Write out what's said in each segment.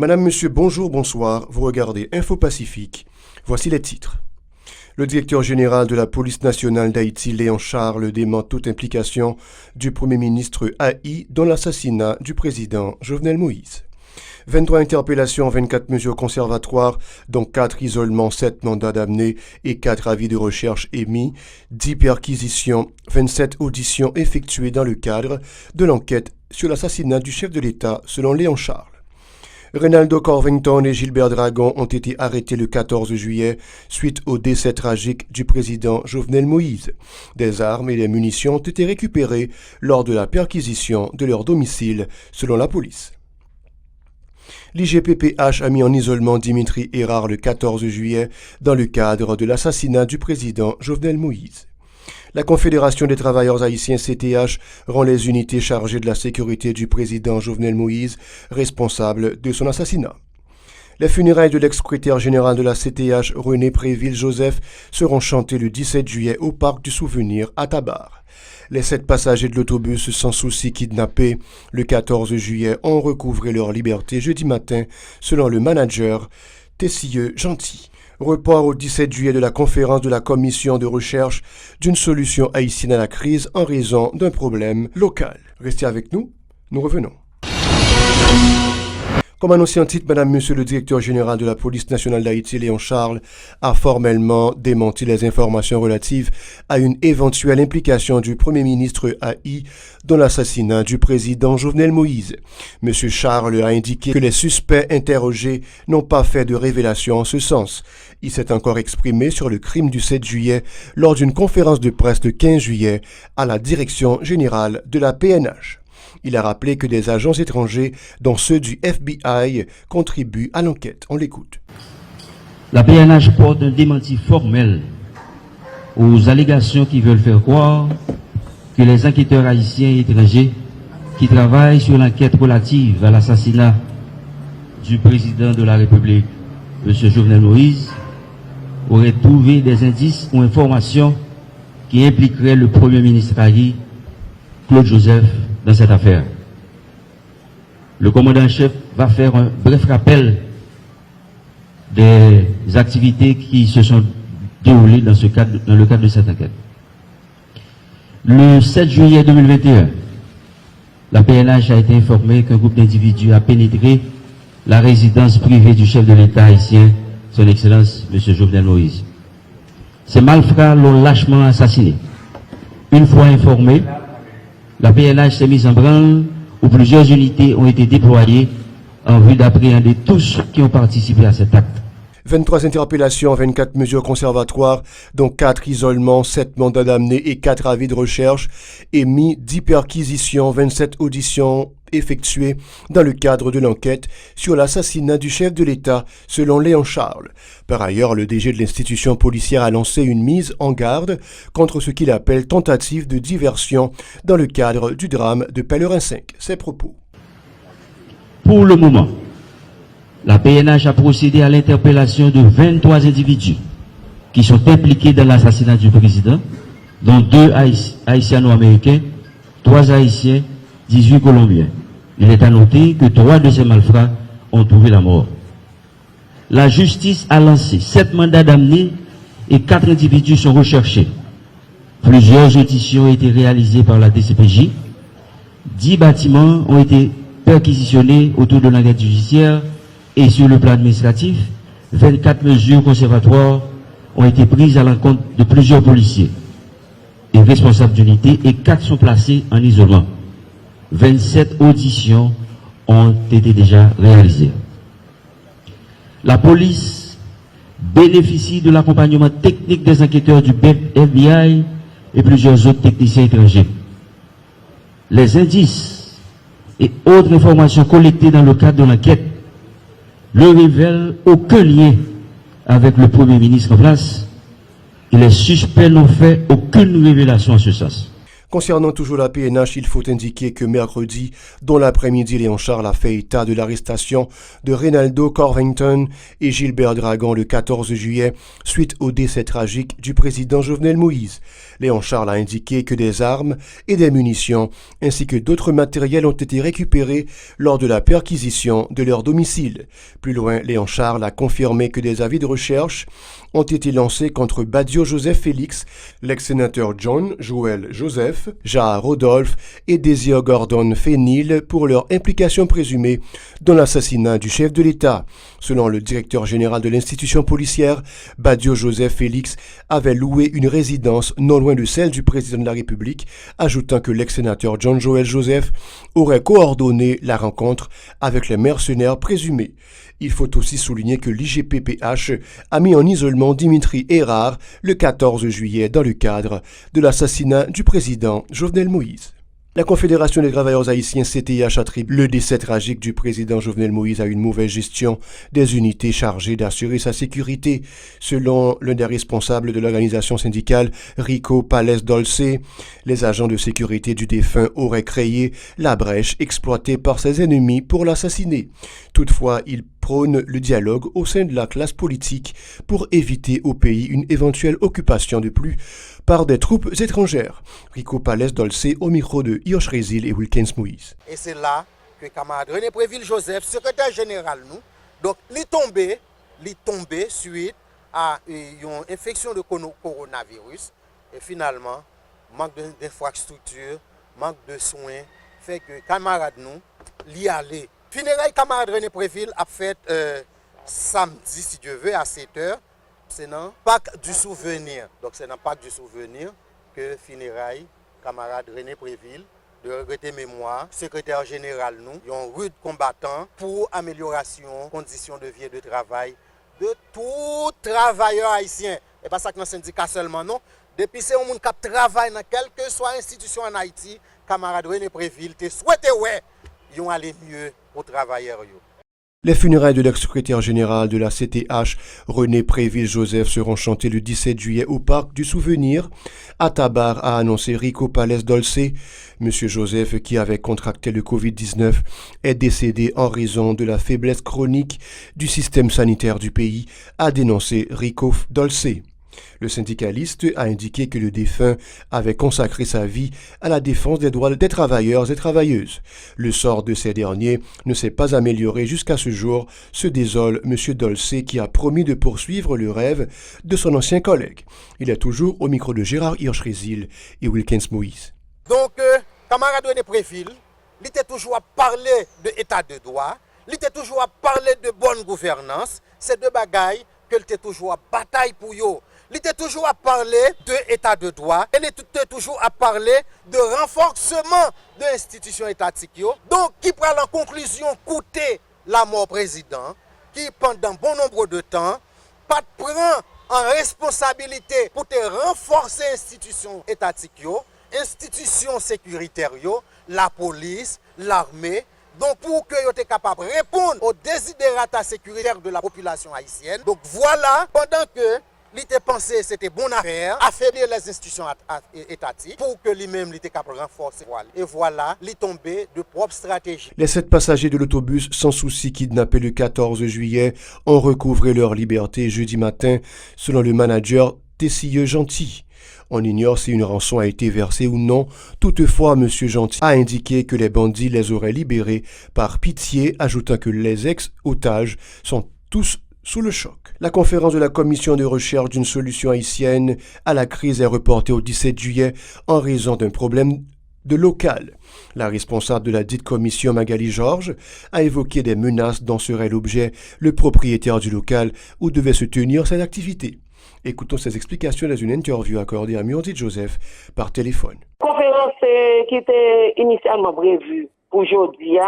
Madame, Monsieur, bonjour, bonsoir. Vous regardez Info Pacifique. Voici les titres. Le directeur général de la police nationale d'Haïti, Léon Charles, dément toute implication du Premier ministre haï dans l'assassinat du président Jovenel Moïse. 23 interpellations, 24 mesures conservatoires, dont 4 isolements, 7 mandats d'amener et 4 avis de recherche émis, 10 perquisitions, 27 auditions effectuées dans le cadre de l'enquête sur l'assassinat du chef de l'État, selon Léon Charles. Reynaldo Corvington et Gilbert Dragon ont été arrêtés le 14 juillet suite au décès tragique du président Jovenel Moïse. Des armes et des munitions ont été récupérées lors de la perquisition de leur domicile, selon la police. L'IGPPH a mis en isolement Dimitri Hérard le 14 juillet dans le cadre de l'assassinat du président Jovenel Moïse. La Confédération des travailleurs haïtiens CTH rend les unités chargées de la sécurité du président Jovenel Moïse responsables de son assassinat. Les funérailles de l'ex-secrétaire général de la CTH, René Préville-Joseph, seront chantées le 17 juillet au Parc du Souvenir à Tabar. Les 7 passagers de l'autobus sans souci kidnappés le 14 juillet ont recouvré leur liberté jeudi matin, selon le manager Tessieux Gentil. Report au 17 juillet de la conférence de la commission de recherche d'une solution haïtienne à la crise en raison d'un problème local. Restez avec nous, nous revenons. Comme annoncé en titre, Madame, Monsieur le directeur général de la police nationale d'Haïti, Léon Charles, a formellement démenti les informations relatives à une éventuelle implication du Premier ministre haï dans l'assassinat du président Jovenel Moïse. Monsieur Charles a indiqué que les suspects interrogés n'ont pas fait de révélation en ce sens. Il s'est encore exprimé sur le crime du 7 juillet lors d'une conférence de presse le 15 juillet à la direction générale de la PNH. Il a rappelé que des agents étrangers, dont ceux du FBI, contribuent à l'enquête. On l'écoute. La PNH porte un démenti formel aux allégations qui veulent faire croire que les enquêteurs haïtiens et étrangers qui travaillent sur l'enquête relative à l'assassinat du président de la République, M. Jovenel Moïse, auraient trouvé des indices ou informations qui impliqueraient le Premier ministre haï, Claude Joseph, dans cette affaire. Le commandant-chef va faire un bref rappel des activités qui se sont déroulées dans le cadre de cette enquête. Le 7 juillet 2021, la PNH a été informée qu'un groupe d'individus a pénétré la résidence privée du chef de l'État haïtien, son Excellence M. Jovenel Moïse. Ces malfrats l'ont lâchement assassiné. Une fois informé, la PNH s'est mise en branle où plusieurs unités ont été déployées en vue d'appréhender tous ceux qui ont participé à cet acte. 23 interpellations, 24 mesures conservatoires, dont 4 isolements, 7 mandats d'amener et 4 avis de recherche, émis, 10 perquisitions, 27 auditions effectuées dans le cadre de l'enquête sur l'assassinat du chef de l'État, selon Léon Charles. Par ailleurs, le DG de l'institution policière a lancé une mise en garde contre ce qu'il appelle tentative de diversion dans le cadre du drame de Pellerin 5. Ses propos. Pour le moment, la PNH a procédé à l'interpellation de 23 individus qui sont impliqués dans l'assassinat du président, dont 2 haïtiano-américains, 3 haïtiens, 18 colombiens. Il est à noter que 3 de ces malfrats ont trouvé la mort. La justice a lancé 7 mandats d'amener et 4 individus sont recherchés. Plusieurs auditions ont été réalisées par la DCPJ. 10 bâtiments ont été perquisitionnés autour de l'enquête judiciaire. Et sur le plan administratif, 24 mesures conservatoires ont été prises à l'encontre de plusieurs policiers et responsables d'unité et 4 sont placés en isolement. 27 auditions ont été déjà réalisées. La police bénéficie de l'accompagnement technique des enquêteurs du FBI et plusieurs autres techniciens étrangers. Les indices et autres informations collectées dans le cadre de l'enquête ne révèle aucun lien avec le Premier ministre en place et les suspects n'ont fait aucune révélation en ce sens. Concernant toujours la PNH, il faut indiquer que mercredi, dans l'après-midi, Léon Charles a fait état de l'arrestation de Reynaldo Corvington et Gilbert Dragon le 14 juillet, suite au décès tragique du président Jovenel Moïse. Léon Charles a indiqué que des armes et des munitions, ainsi que d'autres matériels ont été récupérés lors de la perquisition de leur domicile. Plus loin, Léon Charles a confirmé que des avis de recherche ont été lancés contre Badio Joseph Félix, l'ex-sénateur John Joël Joseph, Jaha Rodolphe et Désir Gordon Fénil pour leur implication présumée dans l'assassinat du chef de l'État. Selon le directeur général de l'institution policière, Badio Joseph Félix avait loué une résidence non loin de celle du président de la République, ajoutant que l'ex-sénateur John Joël Joseph aurait coordonné la rencontre avec les mercenaires présumés. Il faut aussi souligner que l'IGPPH a mis en isolement Dimitri Erard le 14 juillet dans le cadre de l'assassinat du président Jovenel Moïse. La Confédération des travailleurs haïtiens CTIH attribue le décès tragique du président Jovenel Moïse à une mauvaise gestion des unités chargées d'assurer sa sécurité. Selon l'un des responsables de l'organisation syndicale, Rico Pales Dolce, les agents de sécurité du défunt auraient créé la brèche exploitée par ses ennemis pour l'assassiner. Toutefois, il prône le dialogue au sein de la classe politique pour éviter au pays une éventuelle occupation de plus par des troupes étrangères. Rico Pales Dolce au micro de Yosh Rezil et Wilkins Moïse. Et c'est là que camarade René Préville Joseph, secrétaire général nous, donc il tombé suite à une infection de coronavirus et finalement manque d'infrastructure, manque de soins fait que camarade nous l'y aller. Funérailles camarade René Préville a fait samedi si Dieu veut à 7h. C'est dans Pâques du souvenir. Donc c'est dans Pâques du souvenir que funérailles camarade René Préville de regretter mémoire, secrétaire général nous, un rude combattant pour amélioration, conditions de vie et de travail de tout travailleur haïtien. Et pas ça que dans le syndicat seulement non. Depuis c'est un monde qui travaille dans quelle que soit institution en Haïti, camarade René Préville te souhaite ouais, ils ont aller mieux pour travailleurs yo. Les funérailles de l'ex-secrétaire général de la CTH, René Préville-Joseph, seront chantées le 17 juillet au Parc du Souvenir. À Tabar, a annoncé Rico Pales Dolce. Monsieur Joseph, qui avait contracté le Covid-19, est décédé en raison de la faiblesse chronique du système sanitaire du pays, a dénoncé Rico Dolce. Le syndicaliste a indiqué que le défunt avait consacré sa vie à la défense des droits des travailleurs et travailleuses. Le sort de ces derniers ne s'est pas amélioré jusqu'à ce jour, se désole M. Dolce qui a promis de poursuivre le rêve de son ancien collègue. Il est toujours au micro de Gérard Hirsch-Rézil et Wilkins Moïse. Donc, camarade René Préville, il était toujours à parler de l'état de droit, il était toujours à parler de bonne gouvernance, ces deux bagailles que il était toujours à bataille pour eux. Il était toujours à parler de l'état de droit, il était toujours à parler de renforcement de l'institution étatique. Donc, qui prend en conclusion coûter la mort président, qui pendant bon nombre de temps, pas prend en responsabilité pour te renforcer l'institution étatique, institution sécuritaire, la police, l'armée. Donc, pour que vous soyez capable de répondre aux désidérata sécuritaires de la population haïtienne. Donc, voilà, pendant que l'ité pensé c'était bon affaire, affaiblir les institutions étatiques pour que lui-même était capable de renforcer. Et voilà, il est tombé de propre stratégie. Les 7 passagers de l'autobus sans souci kidnappés le 14 juillet ont recouvré leur liberté jeudi matin, selon le manager Tessilleux Gentil. On ignore si une rançon a été versée ou non. Toutefois, M. Gentil a indiqué que les bandits les auraient libérés par pitié, ajoutant que les ex-otages sont tous sous le choc. La conférence de la commission de recherche d'une solution haïtienne à la crise est reportée au 17 juillet en raison d'un problème de local. La responsable de la dite commission, Magali Georges, a évoqué des menaces dont serait l'objet le propriétaire du local où devait se tenir cette activité. Écoutons ses explications dans une interview accordée à Murdy Joseph par téléphone. La conférence qui était initialement prévue pour aujourd'hui,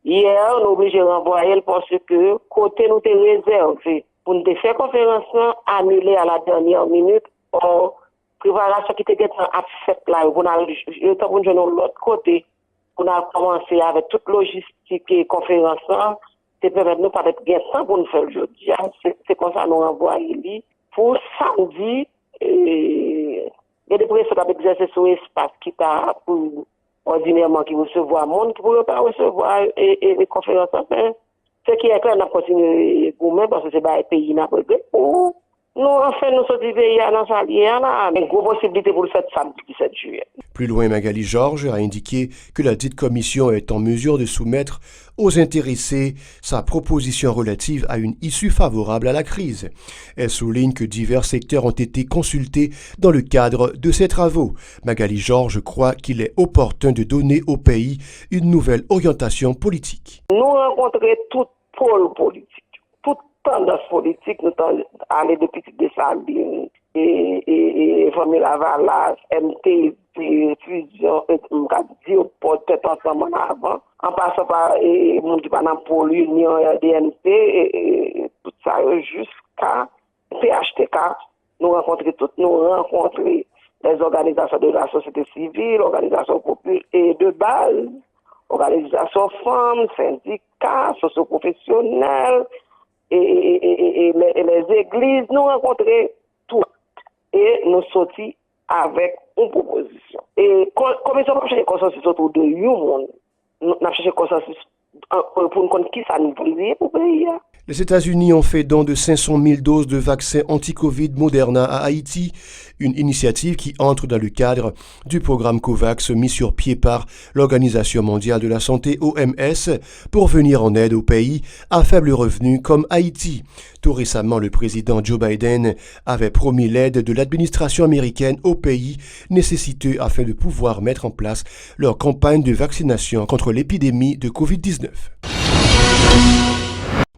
hier, on est obligé de renvoyer parce que côté nous était réservé pour nous faire conférence annulée à la dernière minute. Or, préparation qui était faite là, on a de l'autre côté, on a commencé avec toute logistique et conférence, c'est permettre nous pas d'être bien sans pour nous faire aujourd'hui. C'est comme ça nous renvoyer pour samedi, il y Il y a des pressions qui ont exercé sur l'espace qui t'a pour ordinairement qui recevoir monde qui ne pourrait pas recevoir les conférences. Ce qui est clair, on a continué nous-mêmes parce que c'est un pays qui n'a pas de pour nous, enfin, nous sommes du pays à la salière, là, mais une grosse possibilité pour le faire samedi 17 juillet. Plus loin, Magali Georges a indiqué que la dite commission est en mesure de soumettre aux intéressés sa proposition relative à une issue favorable à la crise. Elle souligne que divers secteurs ont été consultés dans le cadre de ces travaux. Magali Georges croit qu'il est opportun de donner au pays une nouvelle orientation politique. Nous rencontrons tout pôle politique, toute tendance politique, nous sommes allés depuis Dessalines et Famille Lavalas, MT, Fusion, peut-être ensemble avant, en passant par mon Pôle Union, DNP, et tout ça jusqu'à PHTK. Nous rencontrons les organisations de la société civile, organisations populaires et de base, organisations femmes, syndicats, socioprofessionnels et les églises. Nous rencontrons tout et nous sortis avec une proposition. Et comme ils ont cherché consensus autour de nous, nous avons cherché consensus pour nous connaître qui ça nous voulait pour le pays. Les États-Unis ont fait don de 500 000 doses de vaccins anti-Covid Moderna à Haïti, une initiative qui entre dans le cadre du programme COVAX mis sur pied par l'Organisation mondiale de la santé OMS pour venir en aide aux pays à faible revenu comme Haïti. Tout récemment, le président Joe Biden avait promis l'aide de l'administration américaine aux pays nécessiteux afin de pouvoir mettre en place leur campagne de vaccination contre l'épidémie de COVID-19.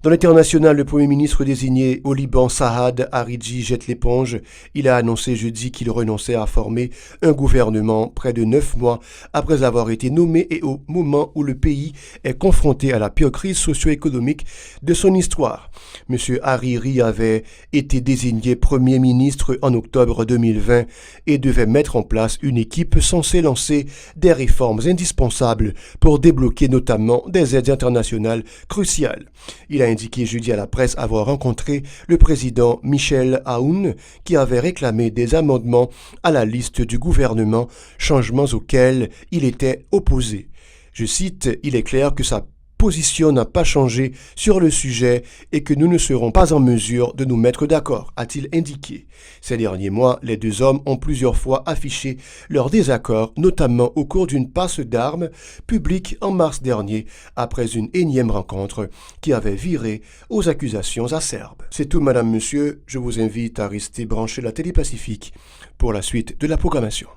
Dans l'international, le Premier ministre désigné au Liban, Saad Hariri, jette l'éponge. Il a annoncé jeudi qu'il renonçait à former un gouvernement près de 9 mois après avoir été nommé et au moment où le pays est confronté à la pire crise socio-économique de son histoire. M. Hariri avait été désigné Premier ministre en octobre 2020 et devait mettre en place une équipe censée lancer des réformes indispensables pour débloquer notamment des aides internationales cruciales. Il a indiqué jeudi à la presse avoir rencontré le président Michel Aoun qui avait réclamé des amendements à la liste du gouvernement, changements auxquels il était opposé. Je cite, « Il est clair que sa position n'a pas changé sur le sujet et que nous ne serons pas en mesure de nous mettre d'accord », a-t-il indiqué. Ces derniers mois, les deux hommes ont plusieurs fois affiché leur désaccord, notamment au cours d'une passe d'armes publique en mars dernier, après une énième rencontre qui avait viré aux accusations acerbes. C'est tout, madame, monsieur. Je vous invite à rester branché à la Télé Pacifique pour la suite de la programmation.